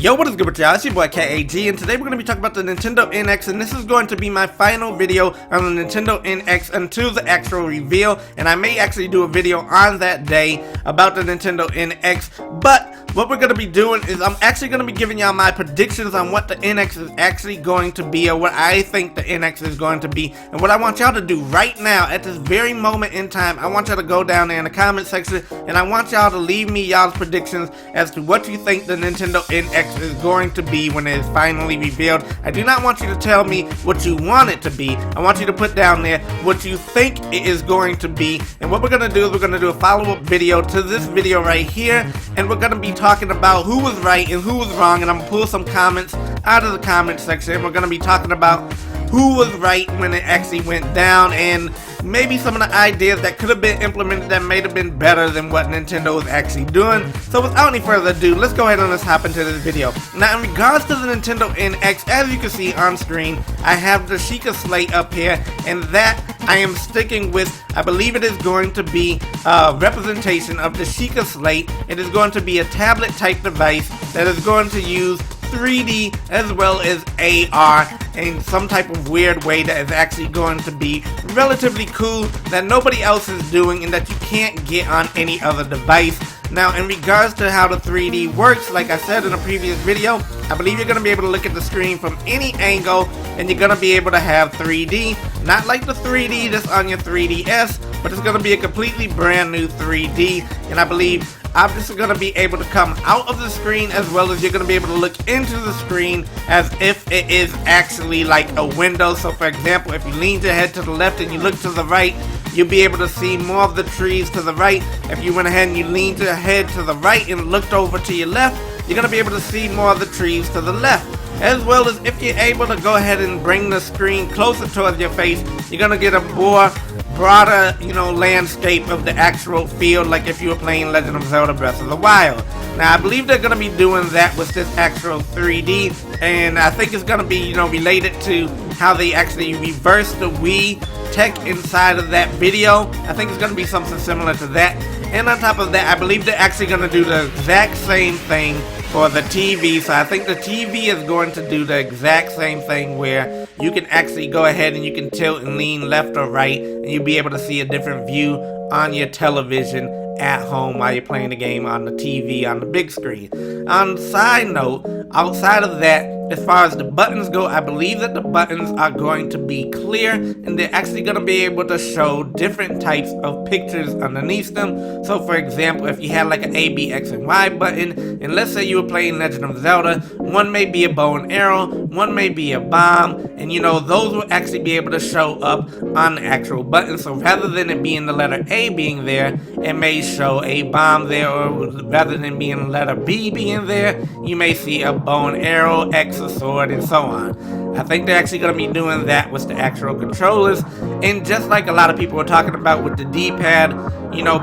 Yo, what is good with y'all? It's your boy KAG, and today we're going to be talking about the Nintendo NX, and this is going to be my final video on the Nintendo NX until the actual reveal, and I may actually do a video on that day about the Nintendo NX, but what we're going to be doing is I'm actually going to be giving y'all my predictions on what the NX is actually going to be, or what I think the NX is going to be. And what I want y'all to do right now, at this very moment in time, I want y'all to go down there in the comment section, and I want y'all to leave me y'all's predictions as to what you think the Nintendo NX is going to be when it is finally revealed. I do not want you to tell me what you want it to be. I want you to put down there what you think it is going to be. And what we're going to do is we're going to do a follow-up video to this video right here, and we're going to be talking about who was right and who was wrong, and I'm going to pull some comments out of the comment section. We're going to be talking about who was right when it actually went down, and maybe some of the ideas that could have been implemented that may have been better than what Nintendo was actually doing. So without any further ado, let's go ahead and let's hop into this video. Now, in regards to the Nintendo NX, as you can see on screen, I have the Sheikah Slate up here, and that I am sticking with. I believe it is going to be a representation of the Sheikah Slate. It is going to be a tablet type device that is going to use 3D as well as AR in some type of weird way that is actually going to be relatively cool, that nobody else is doing and that you can't get on any other device. Now, in regards to how the 3D works, like I said in a previous video, I believe you're going to be able to look at the screen from any angle and you're going to be able to have 3D. Not like the 3D that's on your 3DS, but it's going to be a completely brand new 3D. And I believe objects are going to be able to come out of the screen, as well as you're going to be able to look into the screen as if it is actually like a window. So for example, if you lean your head to the left and you look to the right, you'll be able to see more of the trees to the right. If you went ahead and you leaned your head to the right and looked over to your left, you're going to be able to see more of the trees to the left. As well as if you're able to go ahead and bring the screen closer towards your face, you're going to get a more broader, landscape of the actual field, like if you were playing Legend of Zelda Breath of the Wild. Now, I believe they're going to be doing that with this actual 3D, and I think it's going to be, related to how they actually reversed the Wii tech inside of that video. I think it's going to be something similar to that. And on top of that, I believe they're actually going to do the exact same thing for the TV. So I think the TV is going to do the exact same thing where you can actually go ahead and you can tilt and lean left or right, and you'll be able to see a different view on your television at home while you're playing the game on the TV on the big screen. On side note, outside of that, as far as the buttons go, I believe that the buttons are going to be clear, and they're actually going to be able to show different types of pictures underneath them. So for example, if you had like an A, B, X, and Y button, and let's say you were playing Legend of Zelda, one may be a bow and arrow, one may be a bomb, and those will actually be able to show up on the actual button. So rather than it being the letter A being there, it may show a bomb there, or rather than being the letter B being there, you may see a bow and arrow, X, a sword, and so on. I think they're actually going to be doing that with the actual controllers, and just like a lot of people were talking about with the D-pad,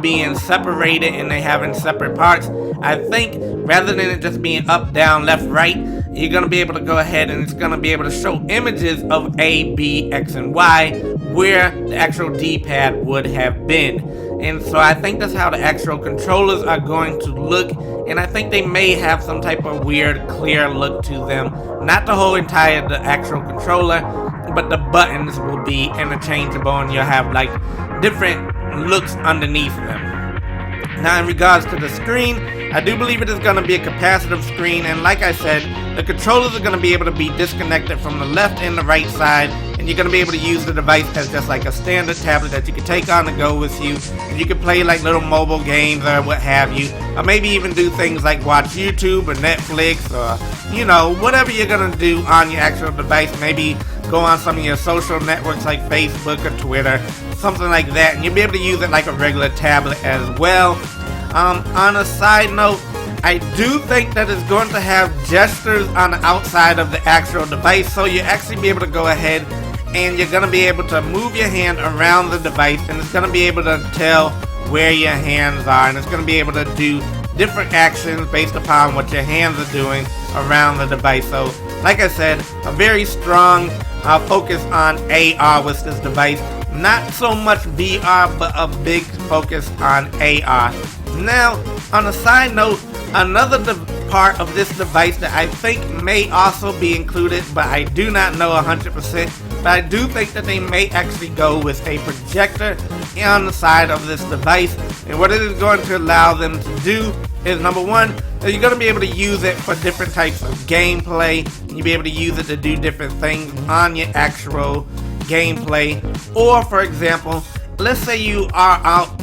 being separated and they having separate parts, I think rather than it just being up, down, left, right, you're going to be able to go ahead and it's going to be able to show images of A, B, X, and Y where the actual D-pad would have been. And so I think that's how the actual controllers are going to look, and I think they may have some type of weird clear look to them. Not the whole entire the actual controller, but the buttons will be interchangeable and you'll have like different looks underneath them. Now, in regards to the screen, I do believe it is going to be a capacitive screen, and like I said, the controllers are going to be able to be disconnected from the left and the right side, and you're going to be able to use the device as just like a standard tablet that you can take on the go with you, and you can play like little mobile games or what have you, or maybe even do things like watch YouTube or Netflix, or whatever you're going to do on your actual device. Maybe go on some of your social networks like Facebook or Twitter, something like that, and you'll be able to use it like a regular tablet as well. On a side note, I do think that it's going to have gestures on the outside of the actual device, so you actually be able to go ahead and you're going to be able to move your hand around the device, and it's going to be able to tell where your hands are, and it's going to be able to do different actions based upon what your hands are doing around the device. So like I said, a very strong focus on AR with this device. Not so much VR, but a big focus on AR. Now, on a side note, another part of this device that I think may also be included, but I do not know 100%. But I do think that they may actually go with a projector on the side of this device. And what it is going to allow them to do is, number one, that you're going to be able to use it for different types of gameplay. You'll be able to use it to do different things on your actual gameplay. Or, for example, let's say you are out,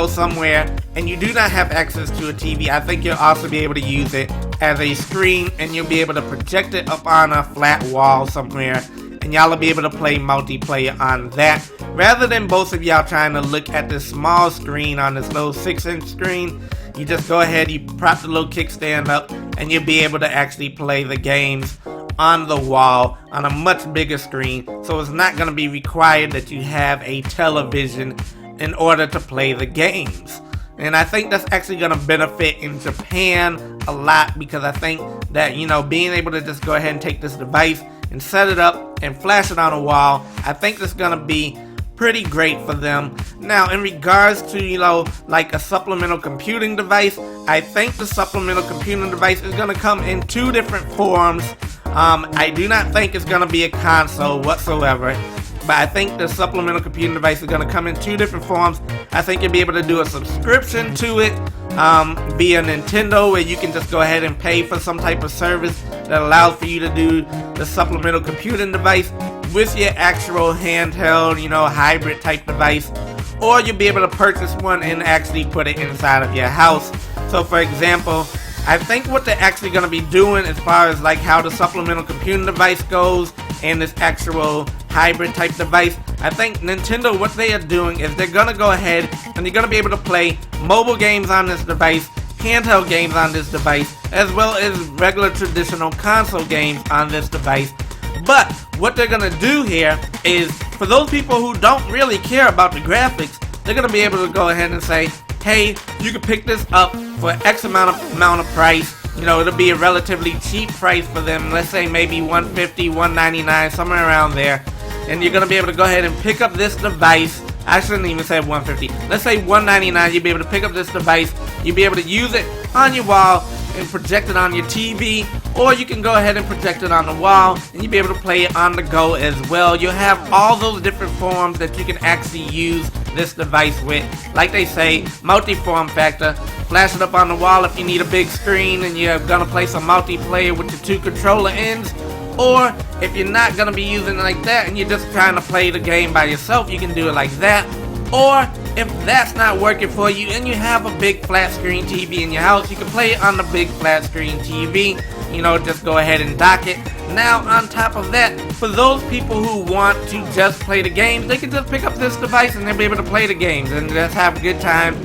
somewhere and you do not have access to a TV. I think you'll also be able to use it as a screen, and you'll be able to project it up on a flat wall somewhere, and y'all will be able to play multiplayer on that, rather than both of y'all trying to look at this small screen on this little 6-inch screen. You just go ahead, you prop the little kickstand up, and you'll be able to actually play the games on the wall on a much bigger screen. So it's not going to be required that you have a television in order to play the games. And I think that's actually going to benefit in Japan a lot, because I think that, being able to just go ahead and take this device and set it up and flash it on a wall, I think that's going to be pretty great for them. Now, in regards to, like a supplemental computing device, I think the supplemental computing device is going to come in two different forms. I do not think it's going to be a console whatsoever, but I think the supplemental computing device is going to come in two different forms. I think you'll be able to do a subscription to it via Nintendo, where you can just go ahead and pay for some type of service that allows for you to do the supplemental computing device with your actual handheld, hybrid type device. Or you'll be able to purchase one and actually put it inside of your house. So, for example, I think what they're actually going to be doing as far as like how the supplemental computing device goes and this actual hybrid type device, I think Nintendo, what they are doing is they're going to go ahead and you're going to be able to play mobile games on this device, handheld games on this device, as well as regular traditional console games on this device. But what they're going to do here is, for those people who don't really care about the graphics, they're going to be able to go ahead and say, hey, you can pick this up for X amount of price. It'll be a relatively cheap price for them. Let's say maybe $150, $199, somewhere around there. And you're going to be able to go ahead and pick up this device. I shouldn't even say $150. Let's say $199. You'll be able to pick up this device. You'll be able to use it on your wall and project it on your TV. Or you can go ahead and project it on the wall, and you'll be able to play it on the go as well. You'll have all those different forms that you can actually use this device with. Like they say, multi-form factor. Flash it up on the wall if you need a big screen and you're gonna play some multiplayer with your two controller ends. Or if you're not gonna be using it like that and you're just trying to play the game by yourself, you can do it like that. Or if that's not working for you and you have a big flat screen TV in your house, you can play it on the big flat screen TV. Just go ahead and dock it. Now, on top of that, for those people who want to just play the games, they can just pick up this device and they'll be able to play the games and just have a good time.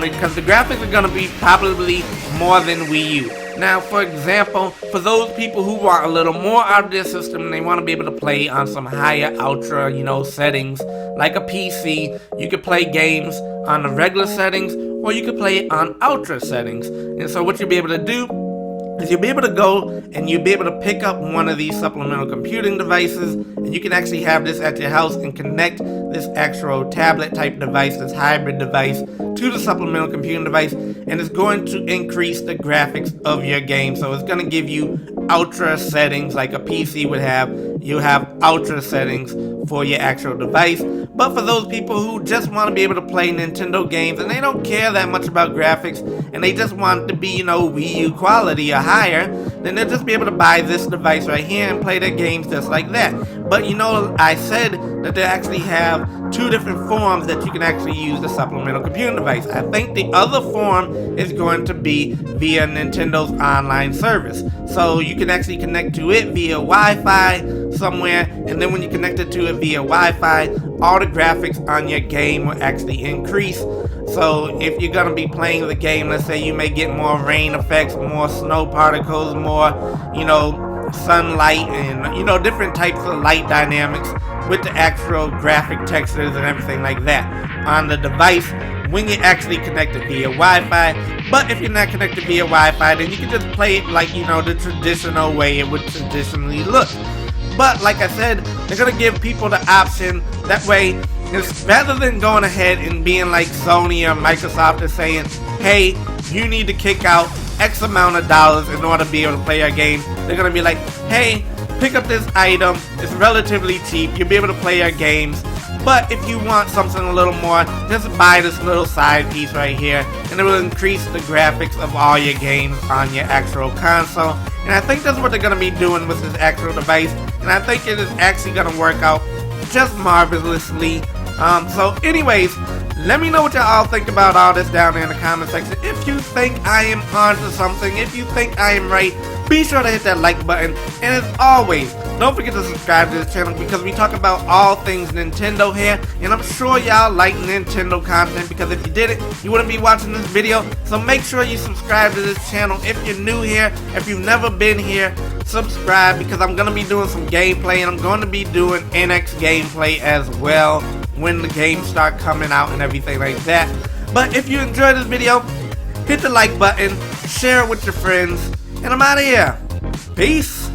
Because the graphics are going to be probably more than Wii U. Now, for example, for those people who want a little more out of their system and they want to be able to play on some higher ultra, settings, like a PC, you could play games on the regular settings, or you could play it on ultra settings. And so what you'll be able to do is you'll be able to go and you'll be able to pick up one of these supplemental computing devices, and you can actually have this at your house and connect this actual tablet type device, this hybrid device, to the supplemental computing device, and it's going to increase the graphics of your game. So it's going to give you ultra settings like a PC would have. You have ultra settings for your actual device. But for those people who just want to be able to play Nintendo games and they don't care that much about graphics and they just want to be, Wii U quality or higher, then they'll just be able to buy this device right here and play their games just like that. But I said that they actually have two different forms that you can actually use the supplemental computing device. I think the other form is going to be via Nintendo's online service. So you can actually connect to it via Wi-Fi somewhere, and then when you connect it to it via Wi-Fi, all the graphics on your game will actually increase. So if you're going to be playing the game, let's say you may get more rain effects, more snow particles, more, sunlight and, different types of light dynamics with the actual graphic textures and everything like that on the device when you're actually connected via Wi-Fi. But if you're not connected via Wi-Fi, then you can just play it like, the traditional way it would traditionally look. But like I said, they're going to give people the option. That way, rather than going ahead and being like Sony or Microsoft is saying, hey, you need to kick out X amount of dollars in order to be able to play your game. They're gonna be like, hey, pick up this item, it's relatively cheap, you'll be able to play your games. But if you want something a little more, just buy this little side piece right here, and it will increase the graphics of all your games on your actual console. And I think that's what they're gonna be doing with this actual device, and I think it is actually gonna work out just marvelously. So anyways, let me know what y'all think about all this down there in the comment section. If you think I am onto something, if you think I am right, be sure to hit that like button. And as always, don't forget to subscribe to this channel because we talk about all things Nintendo here. And I'm sure y'all like Nintendo content, because if you didn't, you wouldn't be watching this video. So make sure you subscribe to this channel. If you're new here, if you've never been here, subscribe, because I'm going to be doing some gameplay, and I'm going to be doing NX gameplay as well when the games start coming out and everything like that. But if you enjoyed this video, hit the like button, share it with your friends, and I'm out of here. Peace.